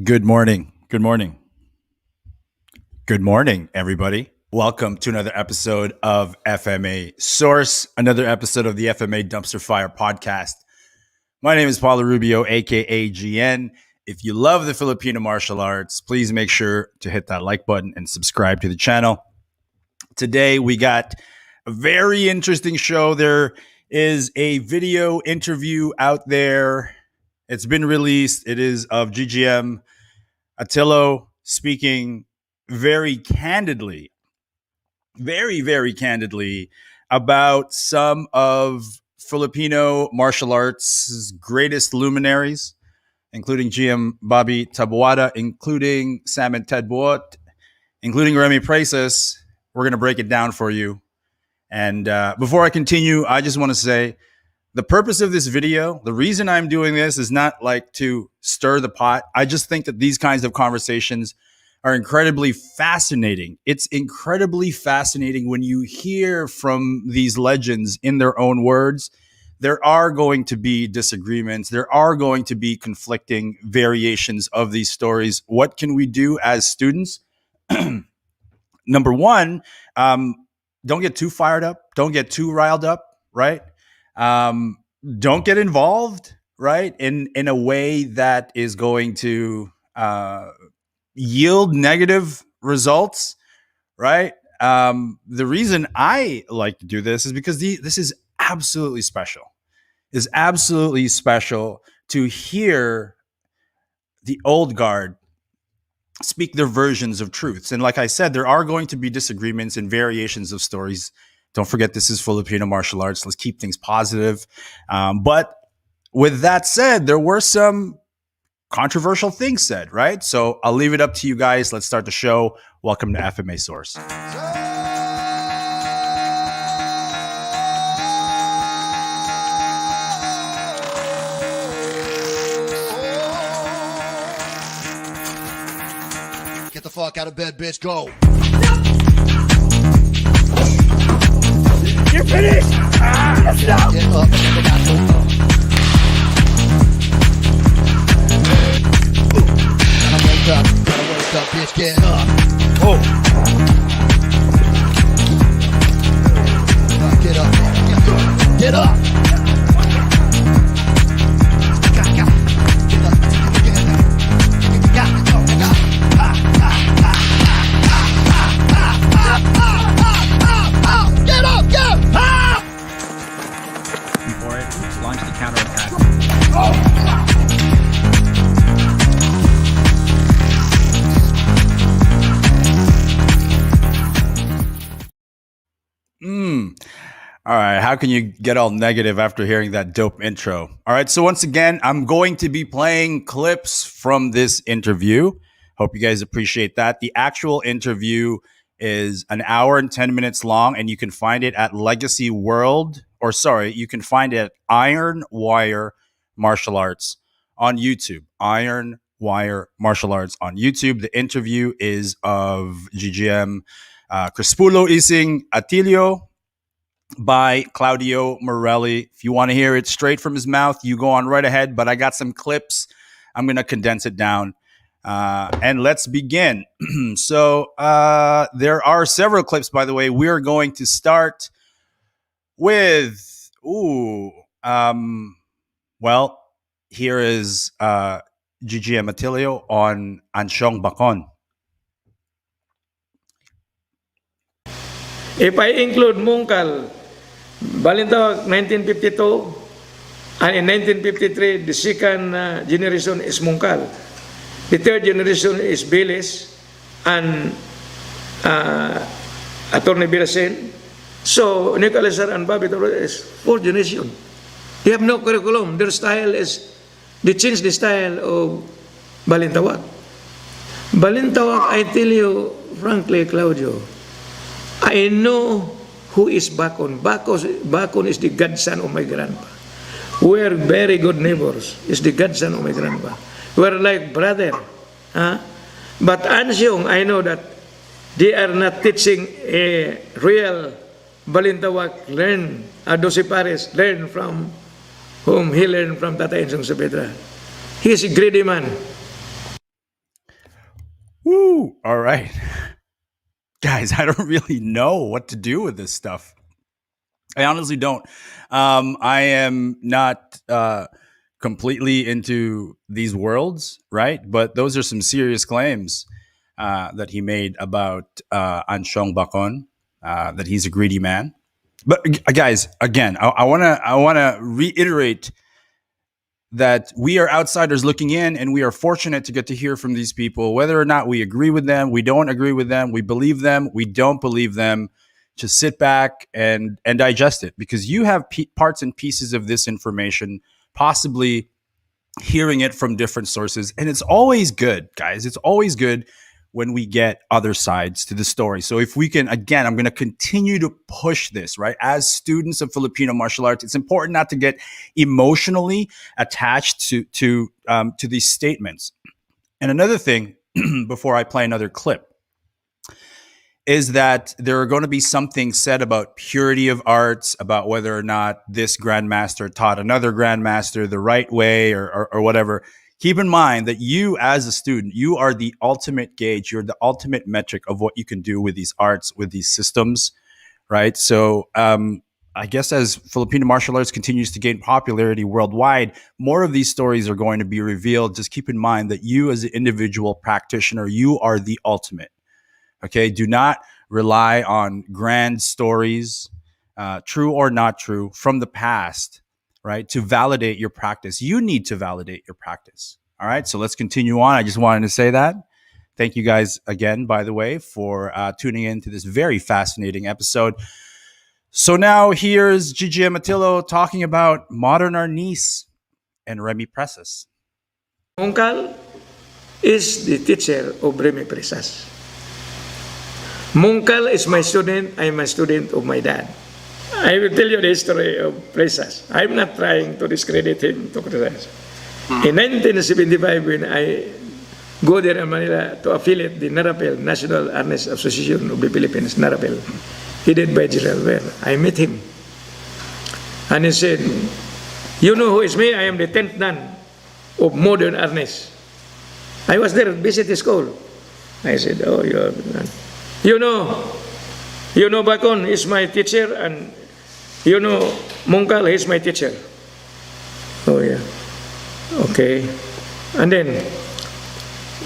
Good morning. Good morning. Good morning, everybody. Welcome to another episode of FMA Source, another episode of the FMA Dumpster Fire podcast. My name is Paulo Rubio, aka GN. If you love the Filipino martial arts, please make sure to hit that like button and subscribe to the channel. Today, we got a very interesting show. There is a video interview out there. It's been released. It is of GGM Atillo speaking very candidly, very candidly about some of Filipino martial arts' greatest luminaries, including GM Bobby Tabuada, including Sam and Ted Buot, including Remy Presas. We're going to break it down for you. And before I continue, I just want to say the purpose of this video, the reason I'm doing this is not like to stir the pot. I just think that these kinds of conversations are incredibly fascinating. It's incredibly fascinating when you hear from these legends in their own words. There are going to be disagreements. There are going to be conflicting variations of these stories. What can we do as students? Number one, don't get too fired up. Don't get too riled up, right? Don't get involved, right? In a way that is going to yield negative results, right? The reason I like to do this is because this is absolutely special. It's absolutely special to hear the old guard speak their versions of truths. And like I said, there are going to be disagreements and variations of stories. Don't forget, this is Filipino martial arts. Let's keep things positive. But with that said, there were some controversial things said, right? So I'll leave it up to you guys. Let's start the show. Welcome to FMA Source. Get the fuck out of bed, bitch. Go. You're finished! Let's go! Get up. Gotta wake up, bitch. Get up. Oh, Get up. Get up. before it, launch the counterattack. All right, how can you get all negative after hearing that dope intro? All right, so once again, I'm going to be playing clips from this interview. Hope you guys appreciate that. The actual interview is an hour and 10 minutes long, and you can find it at Legacy World, you can find it at Iron Wire Martial Arts on YouTube. Iron Wire Martial Arts on YouTube. The interview is of GGM Crispulo Atillo by Claudio Morelli. If you want to hear it straight from his mouth, you go on right ahead, but I got some clips. I'm going to condense it down. And let's begin. So there are several clips, by the way. We're going to start with, here is GGM Atillo on Ansyong Bakon. If I include Mungkal, Balintawak 1952, and in 1953, the second generation is Mungkal. The third generation is Bilis and Attorney Birasin. So, Elizar and Bobby is fourth generation. They have no curriculum. Their style is, they change the style of Balintawak. Balintawak, I tell you, frankly, Claudio, I know who is Bakon. Bakon is the godson of my grandpa. We're very good neighbors. Is the godson of my grandpa. We're like brother. But Ansyong, I know that they are not teaching a real Balintawak. Doce Pares learn from whom he learned from Tata Ensong Saavedra. He is a greedy man. Woo! All right. Guys, I don't really know what to do with this stuff. I honestly don't. I am not completely into these worlds, right? But those are some serious claims that he made about Anshong Bakon, that he's a greedy man. But guys, again, I wanna reiterate that we are outsiders looking in, and we are fortunate to get to hear from these people, whether or not we agree with them, we don't agree with them, we believe them, we don't believe them. Just sit back and digest it, because you have parts and pieces of this information, possibly hearing it from different sources. And it's always good, guys. It's always good when we get other sides to the story. So if we can, again, I'm going to continue to push this, right? As students of Filipino martial arts, it's important not to get emotionally attached to these statements. And another thing, before I play another clip, is that there are going to be something said about purity of arts, about whether or not this grandmaster taught another grandmaster the right way, or whatever. Keep in mind that you, as a student, you are the ultimate gauge. You're the ultimate metric of what you can do with these arts, with these systems, right? So I guess as Filipino martial arts continues to gain popularity worldwide, more of these stories are going to be revealed. Just keep in mind that you, as an individual practitioner, you are the ultimate. Okay, do not rely on grand stories, true or not true, from the past, right, to validate your practice. You need to validate your practice. All right, so let's continue on. I just wanted to say that. Thank you guys again, by the way, for tuning in to this very fascinating episode. So now here's GGM Atillo talking about Modern Arnis and Remy Presas. Mungkal is the teacher of Remy Presas. Mungkal is my student. I'm a student of my dad. I will tell you the history of Presas. I'm not trying to discredit him to criticize. In 1975, when I go there in Manila to affiliate the NARAPEL, National Arnis Association of the Philippines, NARAPEL, headed by General Ware, I met him. And he said, "You know who is me? I am the 10th dan of Modern Arnis." I was there, visit the school. I said, "Oh, you're... You know Bakon is my teacher, and you know Mungkal is my teacher." Oh yeah, okay. And then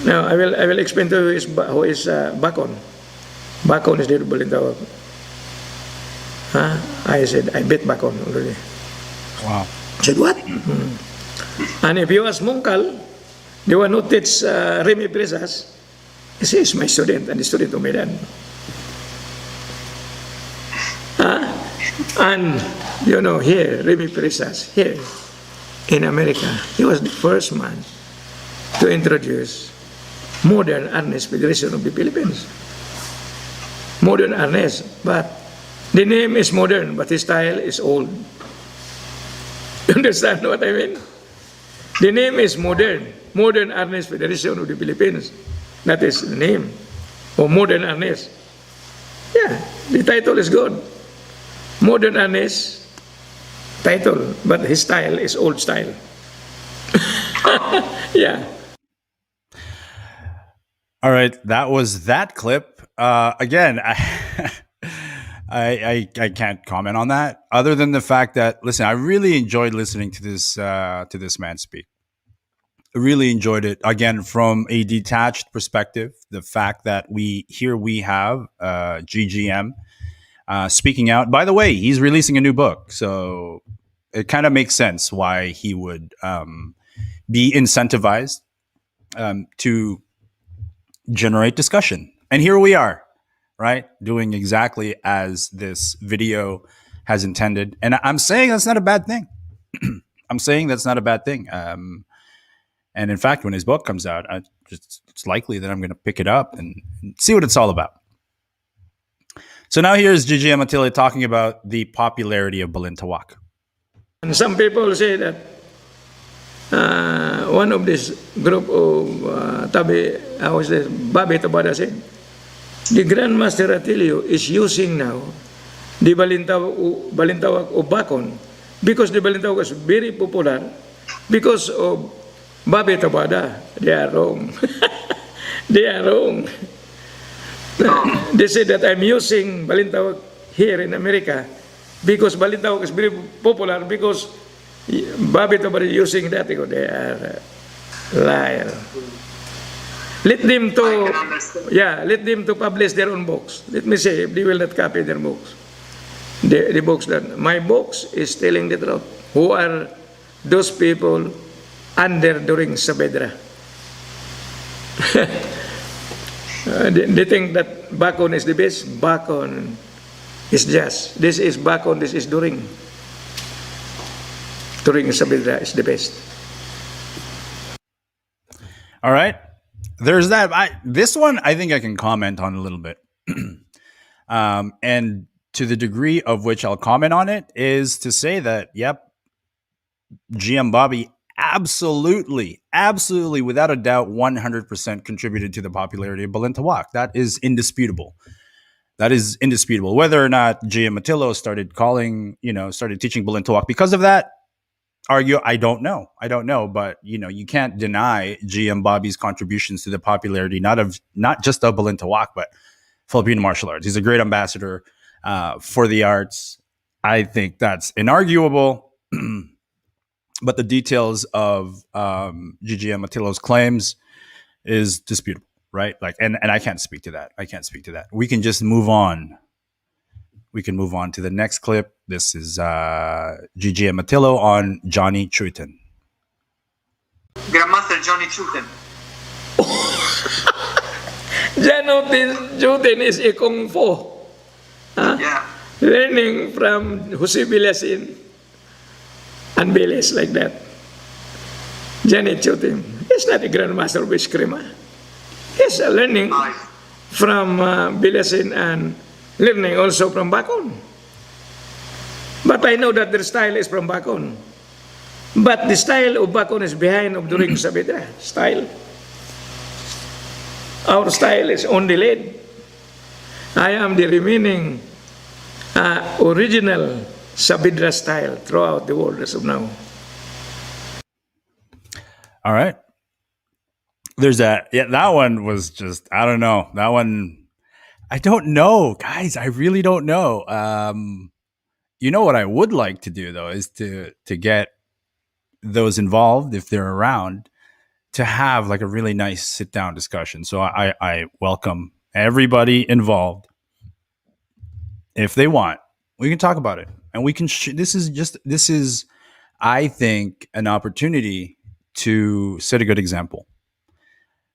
now I will explain to you who is Bakon. Bakon is the Balintawak. I said, I bet Bakon already. Wow. I said, what? And if you ask Mungkal, the one who teaches Remy Presas, he says, my student and the student of my dad. And you know, here, Remy Presas, here in America, he was the first man to introduce Modern Arnis Federation of the Philippines. Modern Arnis, but the name is modern, but his style is old. You understand what I mean? The name is modern, Modern Arnis Federation of the Philippines. That is the name, or Modern Arnis. Yeah, the title is good. Modern Arnis title, but his style is old style. Yeah. All right, that was that clip. Again, I can't comment on that, other than the fact that, listen, I really enjoyed listening to this man speak. I really enjoyed it, again, from a detached perspective. The fact that we have GGM speaking out. By the way, he's releasing a new book, so it kind of makes sense why he would be incentivized to generate discussion. And here we are, right, doing exactly as this video has intended. And I'm saying that's not a bad thing. I'm saying that's not a bad thing. And in fact, when his book comes out, it's likely that I'm going to pick it up and see what it's all about. So now here's GGM Atillo talking about the popularity of Balintawak. And some people say that one of this group of Babi Tabada said, the Grandmaster Atillo is using now the Balintawak of Bakon, because the Balintawak was very popular because of Babi Tabada. They are wrong. They are wrong. They say that I'm using Balintawak here in America because Balintawak is very popular because Bobby Tabar is using that. They are liar. Let them to, let them to publish their own books. Let me say, if they will not copy their books. The books that, my books is telling the truth. Who are those people under during Saavedra? They think that Bacon is the best. Bacon is just. This is Bacon, this is during. During Saavedra is the best. All right. There's that. This one, I think I can comment on a little bit. And to the degree of which I'll comment on it is to say that, yep, GM Bobby absolutely, without a doubt, 100% contributed to the popularity of Balintawak. That is indisputable. Whether or not GM Atillo started teaching Balintawak because of that, I don't know. But you can't deny GM Bobby's contributions to the popularity, not just of Balintawak, but Filipino martial arts. He's a great ambassador for the arts. I think that's inarguable. But the details of GGM Atillo's claims is disputable, right? And I can't speak to that. We can just move on. We can move on to the next clip. This is GGM Atillo on Johnny Chiuten. Grandmaster Johnny Chiuten. Johnny Chiuten is a Kung Fu. Yeah. Learning from Jose Villasin and Villas like that. Johnny Chiuten is not a grandmaster of Eskrima. He's learning from Villasin and learning also from Bacon. But I know that their style is from Bacon. But the style of Bacon is behind of during Saavedra style. Our style is on the lead. I am the remaining original Saavedra style throughout the world as of now. All right. There's that. Yeah, that one was just, I don't know. That one, I don't know, guys. I really don't know. What I would like to do, though, is to get those involved, if they're around, to have like a really nice sit-down discussion. So I welcome everybody involved. If they want, we can talk about it. And we can, this is, I think, an opportunity to set a good example.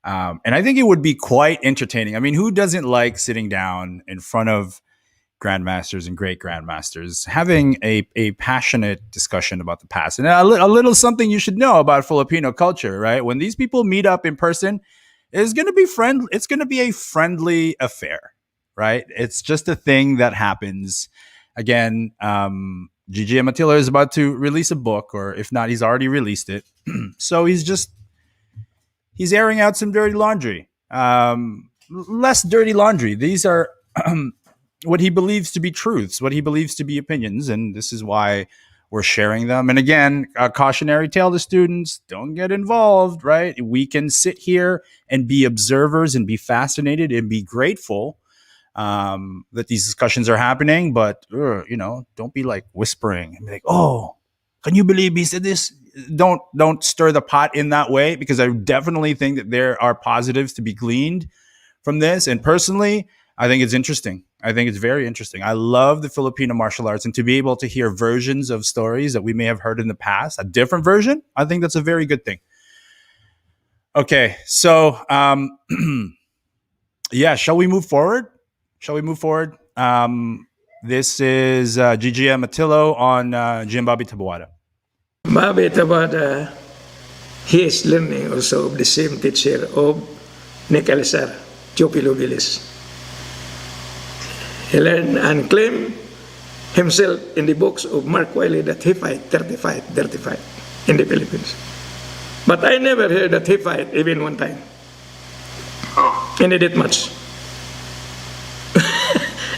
And I think it would be quite entertaining. I mean, who doesn't like sitting down in front of grandmasters and great grandmasters, having a passionate discussion about the past and a little something you should know about Filipino culture, right? When these people meet up in person, it's going to be friendly. It's going to be a friendly affair, right? It's just a thing that happens. Again, GGM Crispulo is about to release a book, or if not, he's already released it. So he's airing out some dirty laundry, less dirty laundry. These are what he believes to be truths, what he believes to be opinions. And this is why we're sharing them. And again, a cautionary tale to students, don't get involved, right? We can sit here and be observers and be fascinated and be grateful that these discussions are happening, but don't be like whispering and be like, oh, can you believe he said this? Don't stir the pot in that way, because I definitely think that there are positives to be gleaned from this. And personally, I think it's interesting. I think it's very interesting. I love the Filipino martial arts, and to be able to hear versions of stories that we may have heard in the past, a different version, I think that's a very good thing. Okay, so shall we move forward? This is GGM Atillo on GM Bobby Taboada. Bobby Taboada, he is learning also of the same teacher of Nick Elizar, Teofilo Vilis. He learned and claimed himself in the books of Mark Wiley that he fight 35 in the Philippines. But I never heard that he fight even one time. And he did much.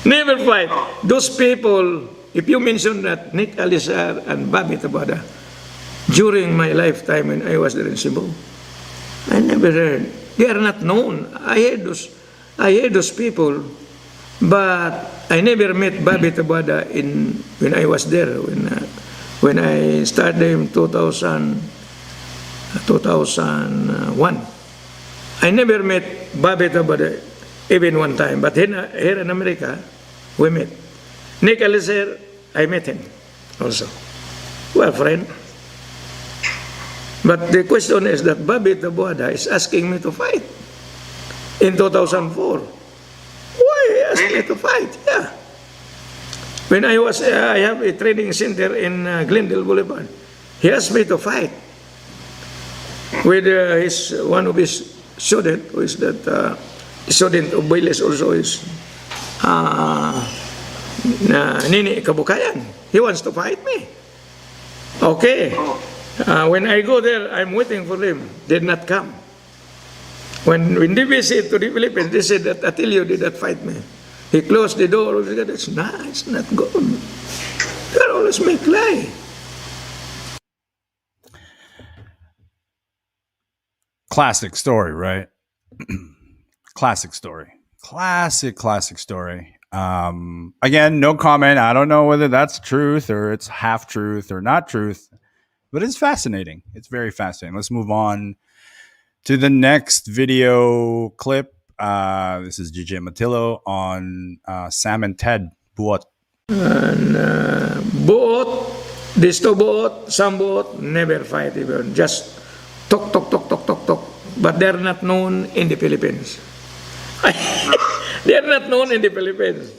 Never fight. Those people, if you mention that Nick Elizar and Bobby Taboada, during my lifetime when I was there in Cebu, I never heard They are not known. I heard those people, but I never met Bobby Tabada when I was there, when I started in 2001. I never met Bobby Tabada even one time, but here in America, we met. Nick Elizar, I met him also. Well, friend. But the question is that Bobby Taboada is asking me to fight in 2004. Why he asked me to fight? Yeah. When I have a training center in Glendale Boulevard. He asked me to fight with one of his student, who is that student of Bayless also is Nini Kabukayan. He wants to fight me. Okay. When I go there, I'm waiting for them. Did not come. When they visit to the Philippines, they said that Atilio did not fight me. He closed the door. It's not good. They always make lie. Classic story, right? Classic story. Classic story. Again, no comment. I don't know whether that's truth or it's half truth or not truth, but it's fascinating. It's very fascinating. Let's move on to the next video clip. This is GGM Crispulo on Sam and Ted Buot. Both, these two both, some both never fight even. Just talk. But they're not known in the Philippines. They're not known in the Philippines.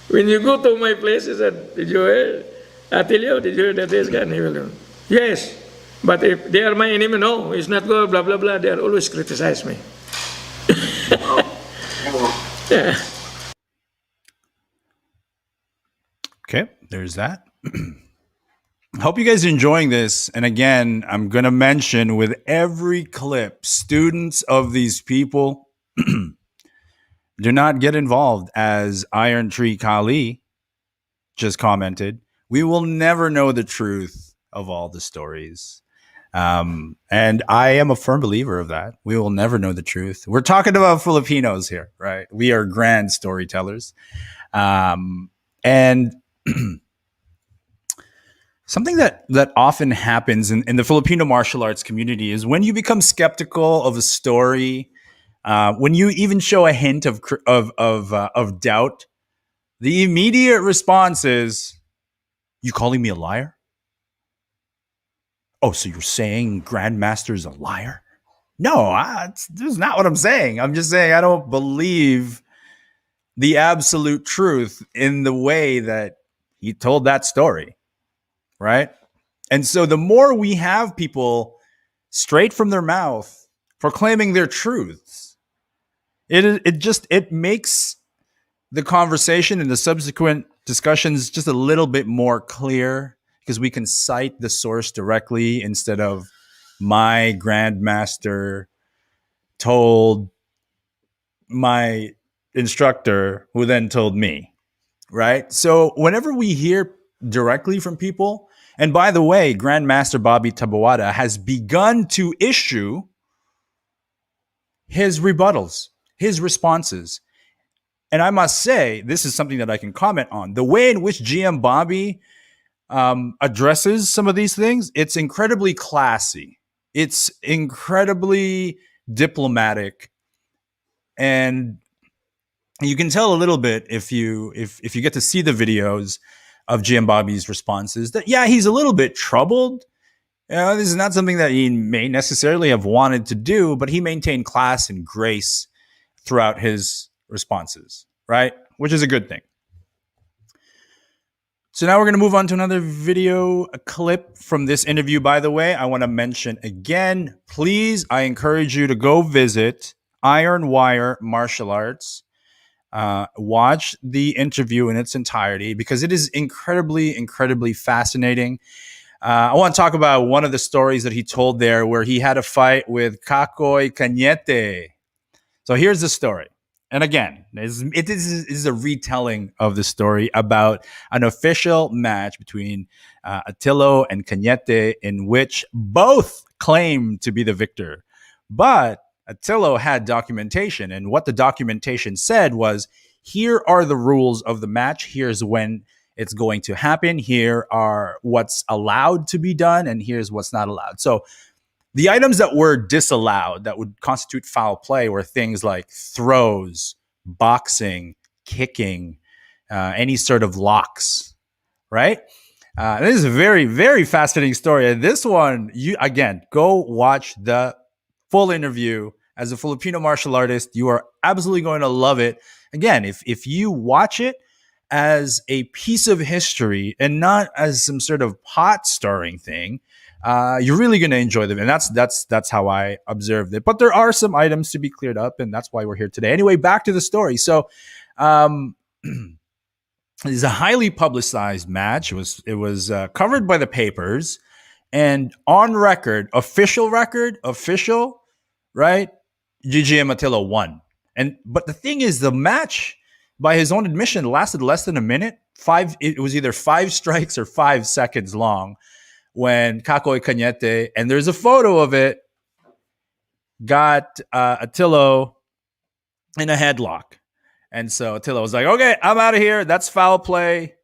When you go to my place, you said, did you hear Atilio? Did you hear that this guy? And he will go, yes. But if they are my enemy, no, it's not good, blah, blah, blah. They are always criticize me. Yeah. Okay, there's that. I hope you guys are enjoying this. And again, I'm going to mention with every clip, students of these people do not get involved. As Iron Tree Kali just commented, we will never know the truth of all the stories. And I am a firm believer of that. We will never know the truth. We're talking about Filipinos here, right? We are grand storytellers. And something that often happens in the Filipino martial arts community is when you become skeptical of a story, when you even show a hint of doubt, the immediate response is, "You calling me a liar? Oh, so you're saying Grandmaster's a liar?" No, that's not what I'm saying. I'm just saying I don't believe the absolute truth in the way that he told that story, right? And so the more we have people straight from their mouth proclaiming their truths, it makes the conversation and the subsequent discussions just a little bit more clear, because we can cite the source directly instead of my grandmaster told my instructor who then told me, right? So whenever we hear directly from people, and by the way, Grandmaster Bobby Taboada has begun to issue his rebuttals, his responses. And I must say, this is something that I can comment on. The way in which GM Bobby addresses some of these things, it's incredibly classy. It's incredibly diplomatic. And you can tell a little bit if you get to see the videos of GM Bobby's responses that, yeah, he's a little bit troubled. This is not something that he may necessarily have wanted to do, but he maintained class and grace throughout his responses, right? Which is a good thing. So now we're going to move on to another video, a clip from this interview. By the way, I want to mention again, please, I encourage you to go visit Iron Wire Martial Arts. Watch the interview in its entirety because it is incredibly fascinating. I want to talk about one of the stories that he told there where he had a fight with Kakoy Cañete. So here's the story. And again, it is a retelling of the story about an official match between Atilio and Cañete in which both claim to be the victor. But Atillo had documentation, and what the documentation said was, here are the rules of the match. Here's when it's going to happen. Here are what's allowed to be done, and here's what's not allowed. So the items that were disallowed that would constitute foul play were things like throws, boxing, kicking, any sort of locks, right? This is a very, very fascinating story. And this one, you again, go watch the full interview. As a Filipino martial artist, you are absolutely going to love it. Again, if you watch it as a piece of history and not as some sort of pot stirring thing, you're really going to enjoy them. And that's how I observed it. But there are some items to be cleared up, and that's why we're here today. Anyway, back to the story. So, it's a highly publicized match. It was covered by the papers, and on record, official, right? GGM Atillo won. But the thing is, the match, by his own admission, lasted less than a minute. It was either 5 strikes or 5 seconds long when Kakoy Cañete, and there's a photo of it, got Atillo in a headlock. And so Atillo was like, okay, I'm out of here. That's foul play.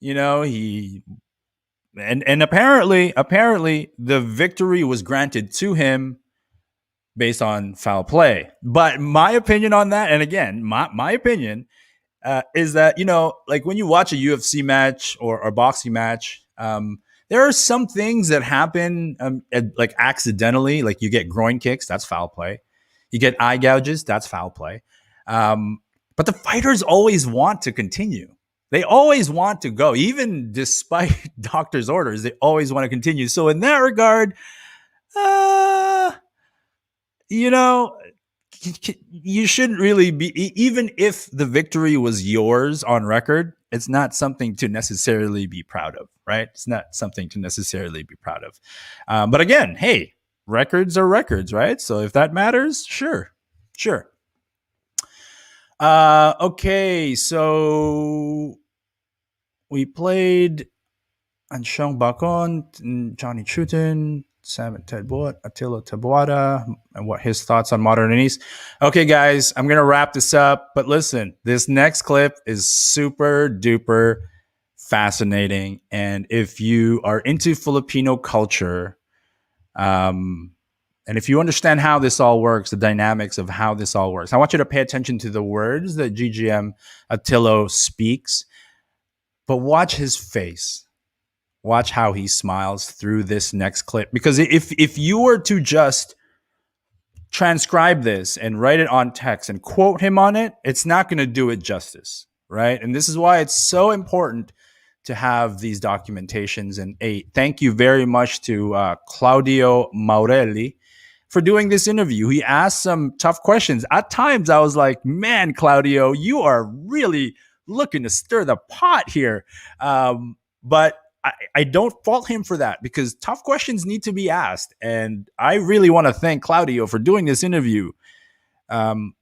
You know, and apparently the victory was granted to him based on foul play. But my opinion on that, and again, my opinion is that, you know, like when you watch a UFC match or a boxing match, there are some things that happen like accidentally, like you get groin kicks, that's foul play. You get eye gouges, that's foul play. But the fighters always want to continue. They always want to go, even despite doctor's orders. They always want to continue. So in that regard, you know, you shouldn't really be, even if the victory was yours on record, it's not something to necessarily be proud of, right? It's not something to necessarily be proud of. But again, hey, records are records, right? So if that matters, sure. Okay, so we played Anshong Bakon, Johnny Chiuten, Sam Tedbot, Attilo Tabuada, and what his thoughts on Modern Arnis. Okay, guys, I'm going to wrap this up. But listen, this next clip is super duper fascinating. And if you are into Filipino culture, and if you understand how this all works, the dynamics of how this all works, I want you to pay attention to the words that GGM Atillo speaks, but watch his face. Watch how he smiles through this next clip. Because if you were to just transcribe this and write it on text and quote him on it, it's not going to do it justice, right? And this is why it's so important to have these documentations. And thank you very much to Claudio Maurelli for doing this interview. He asked some tough questions. At times, I was like, man, Claudio, you are really looking to stir the pot here. But I don't fault him for that, because tough questions need to be asked. And I really want to thank Claudio for doing this interview,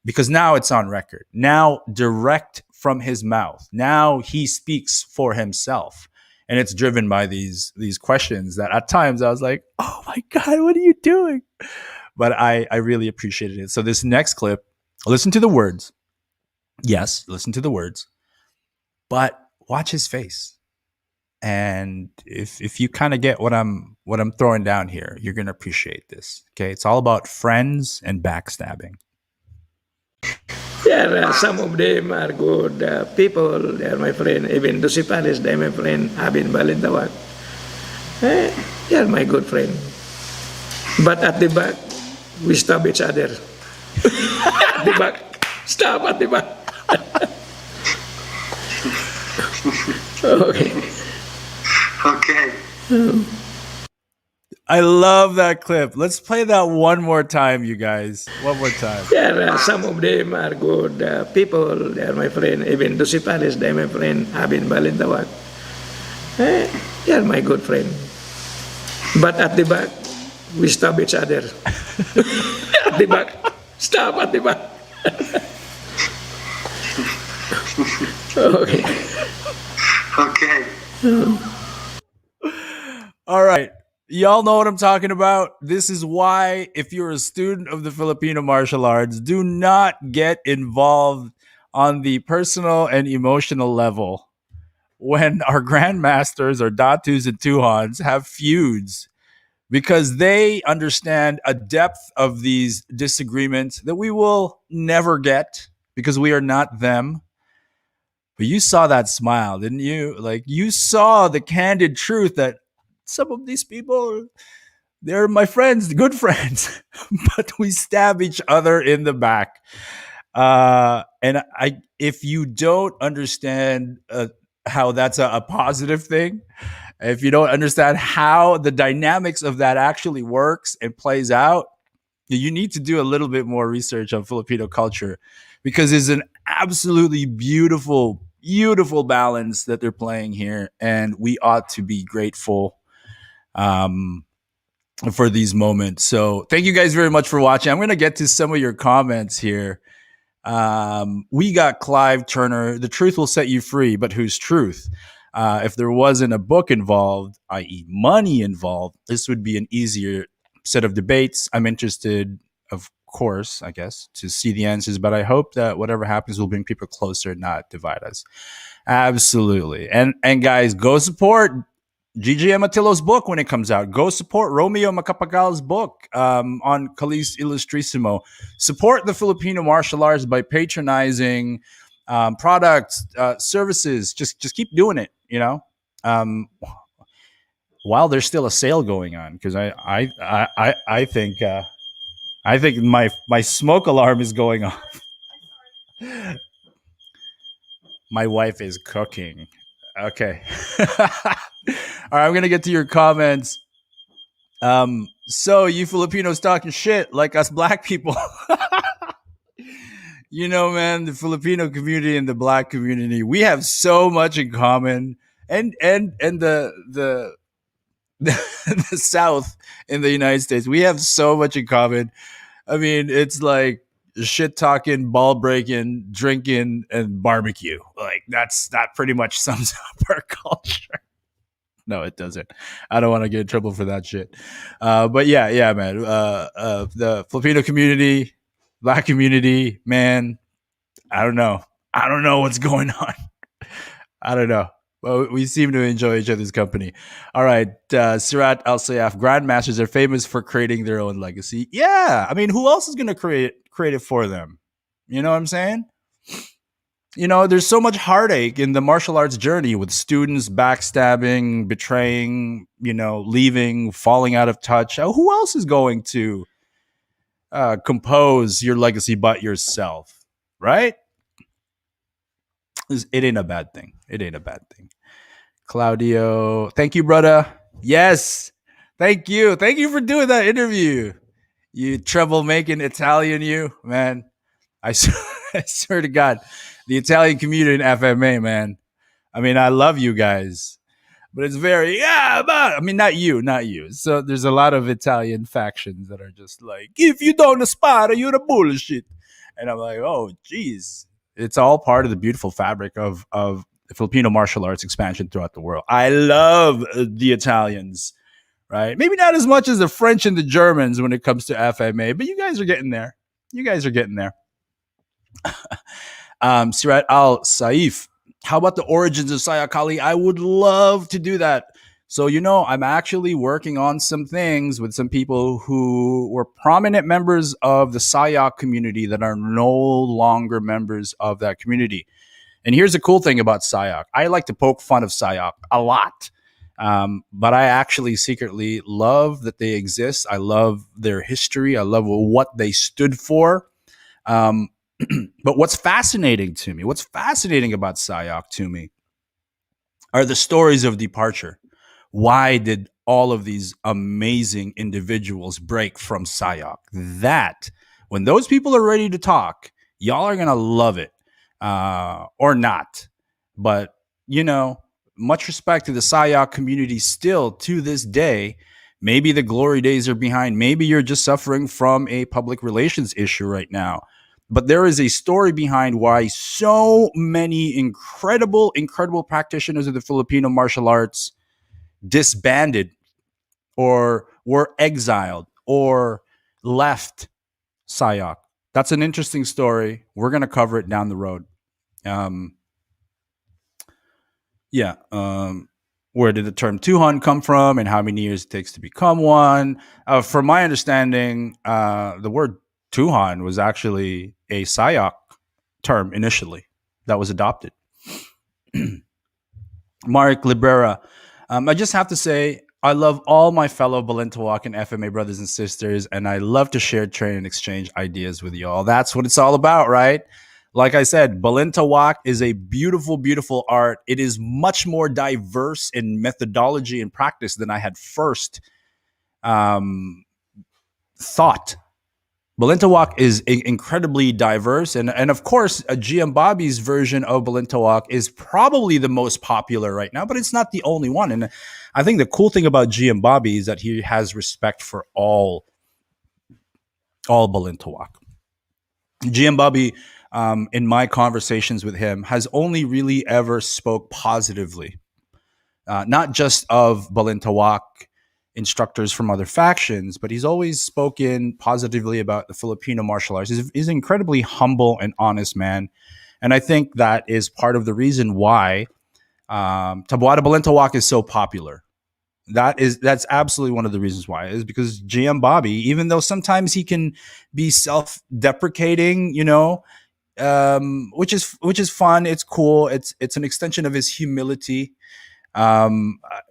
because now it's on record. Now, direct from his mouth. Now he speaks for himself. And it's driven by these questions that at times I was like, oh my God, what are you doing? But I really appreciated it. So this next clip, listen to the words. Yes, listen to the words. But watch his face. And if you kind of get what I'm throwing down here, you're gonna appreciate this. Okay, it's all about friends and backstabbing. Yeah, some of them are good people. They are my friend. Even Doce Pares, they are my friend. Abin Balintawak. They are my good friend. But at the back, we stab each other. At the back. Stab at the back. Okay. I love that clip. Let's play that one more time, you guys. One more time. Yeah, some of them are good people. They are my friend. Even Doce Pares, they are my friend. Abin Balintawak. They are my good friend. But at the back, we stab each other. At the back. Stab at the back. Okay. All right. Y'all know what I'm talking about. This is why, if you're a student of the Filipino martial arts, do not get involved on the personal and emotional level when our grandmasters or datus and tuhans have feuds, because they understand a depth of these disagreements that we will never get because we are not them. But you saw that smile, didn't you? Like, you saw the candid truth that some of these people, they're my friends, good friends, but we stab each other in the back. And if you don't understand how that's a positive thing, if you don't understand how the dynamics of that actually works and plays out, you need to do a little bit more research on Filipino culture, because it's an absolutely beautiful, beautiful balance that they're playing here, and we ought to be grateful um, for these moments. So thank you guys very much for watching. I'm going to get to some of your comments here. We got Clive Turner. The truth will set you free, but whose truth? If there wasn't a book involved, i.e., money involved, this would be an easier set of debates. I'm interested, of course, I guess, to see the answers, but I hope that whatever happens will bring people closer, not divide us. Absolutely. And guys, go support GGM Atillo's book when it comes out. Go support Romeo Macapagal's book on Calis Illustrissimo. Support the Filipino martial arts by patronizing products, services. Just keep doing it, you know, while there's still a sale going on. Because I think my smoke alarm is going off. My wife is cooking. Okay. All right, I'm gonna get to your comments. So you Filipinos talking shit like us black people. You know, man, the Filipino community and the black community, we have so much in common. And the South in the United States, we have so much in common. I mean, it's like shit talking, ball breaking, drinking, and barbecue. Like that pretty much sums up our culture. No, it doesn't. I don't want to get in trouble for that shit. But yeah, man. The Filipino community, black community, man. I don't know. I don't know what's going on. I don't know. Well, we seem to enjoy each other's company. All right, Sirat Al Sayaf, grandmasters are famous for creating their own legacy. Yeah, I mean, who else is going to create it for them? You know what I'm saying? You know, there's so much heartache in the martial arts journey with students backstabbing, betraying, you know, leaving, falling out of touch. Who else is going to compose your legacy but yourself, right? It ain't a bad thing. It ain't a bad thing. Claudio, thank you, brother. Yes, thank you. Thank you for doing that interview. You trouble making Italian, you man. I I swear to God, the Italian community in FMA, man. I mean, I love you guys, but it's very but I mean, not you, not you. So there's a lot of Italian factions that are just like, if you don't aspire, you're a bullshit. And I'm like, oh, geez. It's all part of the beautiful fabric of the Filipino martial arts expansion throughout the world. I love the Italians, right? Maybe not as much as the French and the Germans when it comes to FMA, but you guys are getting there. You guys are getting there. Sirat Al Saif, how about the origins of Sayakali? I would love to do that. So, you know, I'm actually working on some things with some people who were prominent members of the Sayak community that are no longer members of that community. And here's the cool thing about Sayak. I like to poke fun of Sayak a lot. But I actually secretly love that they exist. I love their history. I love what they stood for. But what's fascinating about Sayak to me are the stories of departure. Why did all of these amazing individuals break from Sayak? That, when those people are ready to talk, y'all are going to love it, or not. But, you know, much respect to the Sayak community still to this day. Maybe the glory days are behind. Maybe you're just suffering from a public relations issue right now. But there is a story behind why so many incredible practitioners of the Filipino martial arts disbanded or were exiled or left SIOC. That's an interesting story. We're going to cover it down the road. Um, yeah. Where did the term Tuhon come from and how many years it takes to become one? From my understanding, the word Tuhon was actually a SIOC term initially that was adopted. Mark Librera. I just have to say, I love all my fellow Balintawak and FMA brothers and sisters, and I love to share, train, and exchange ideas with y'all. That's what it's all about, right? Like I said, Balintawak is a beautiful, beautiful art. It is much more diverse in methodology and practice than I had first thought. Balintawak is incredibly diverse, and of course, GM Bobby's version of Balintawak is probably the most popular right now, but it's not the only one. And I think the cool thing about GM Bobby is that he has respect for all Balintawak. GM Bobby, in my conversations with him, has only really ever spoke positively, not just of Balintawak instructors from other factions, but he's always spoken positively about the Filipino martial arts. He's an incredibly humble and honest man. And I think that is part of the reason why Tabuada Balintawak is so popular. That's absolutely one of the reasons why, is because GM Bobby, even though sometimes he can be self-deprecating, which is fun, it's cool, it's an extension of his humility.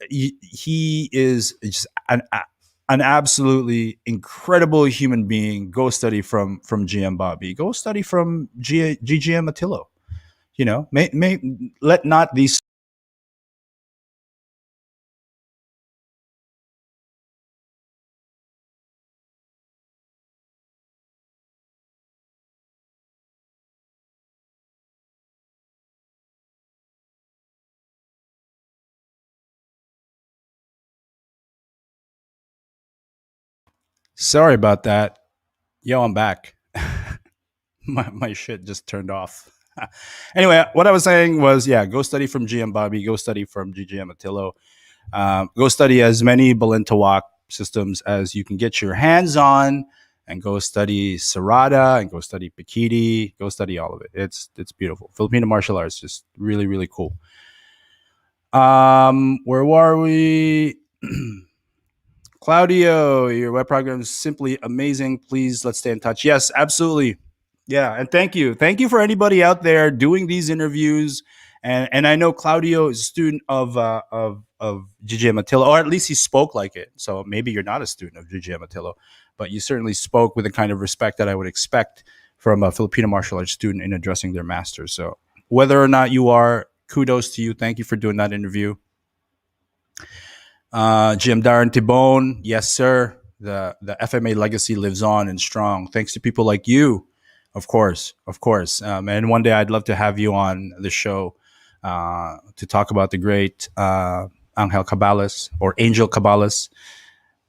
He is just an absolutely incredible human being. Go study from GM Bobby. Go study from GGM Atillo. Let not these. Sorry about that. Yo, I'm back. my shit just turned off. Anyway, what I was saying was, yeah, go study from GM Bobby. Go study from GGM Atillo. Go study as many Balintawak systems as you can get your hands on, and go study Serrada and go study Pikiti. Go study all of it. It's beautiful. Filipino martial arts, just really, really cool. Where were we? Claudio, your web program is simply amazing. Please, let's stay in touch. Yes, absolutely. Yeah, and thank you for anybody out there doing these interviews. And I know Claudio is a student of GGM Atillo, or at least he spoke like it. So maybe you're not a student of GGM Atillo, but you certainly spoke with the kind of respect that I would expect from a Filipino martial arts student in addressing their masters. So whether or not you are, kudos to you. Thank you for doing that interview. Jim Darren Tibone, yes, sir. The FMA legacy lives on and strong, thanks to people like you, of course. And one day I'd love to have you on the show to talk about the great Angel Cabalas, or Angel Cabalas,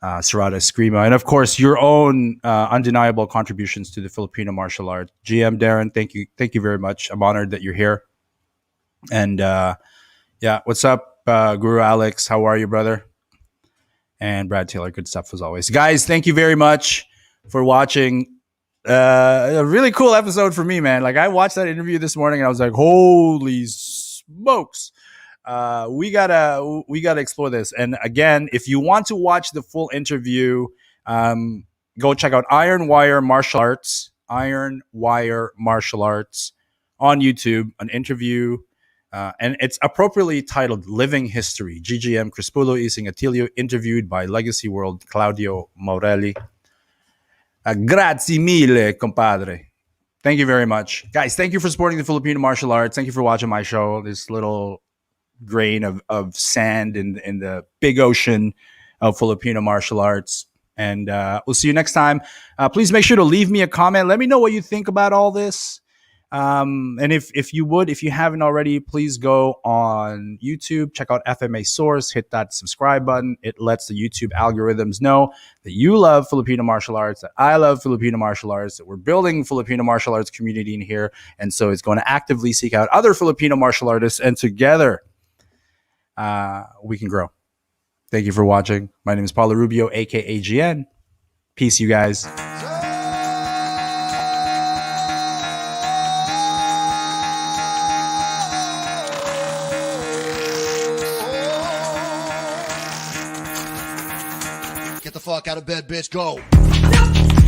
Serrada Escrima, and of course your own undeniable contributions to the Filipino martial art. GM Darren, thank you very much. I'm honored that you're here. And yeah, what's up, Guru Alex? How are you, brother? And Brad Taylor, good stuff as always. Guys, thank you very much for watching. A really cool episode for me, man. Like, I watched that interview this morning and I was like, holy smokes. We gotta explore this. And again, if you want to watch the full interview, go check out Iron Wire Martial Arts on YouTube, an interview. And it's appropriately titled Living History, GGM Crispulo Atillo, interviewed by Legacy World Claudio Morelli. Grazie mille, compadre. Thank you very much. Guys, thank you for supporting the Filipino martial arts. Thank you for watching my show, this little grain of sand in the big ocean of Filipino martial arts. And we'll see you next time. Please make sure to leave me a comment. Let me know what you think about all this. And if you haven't already, please go on YouTube, check out FMA Source, hit that subscribe button. It lets the YouTube algorithms know that you love Filipino martial arts, that I love Filipino martial arts, that we're building Filipino martial arts community in here. And so it's going to actively seek out other Filipino martial artists, and together we can grow. Thank you for watching. My name is Paulo Rubio, aka GN. Peace, you guys. Get the fuck out of bed, bitch. Go.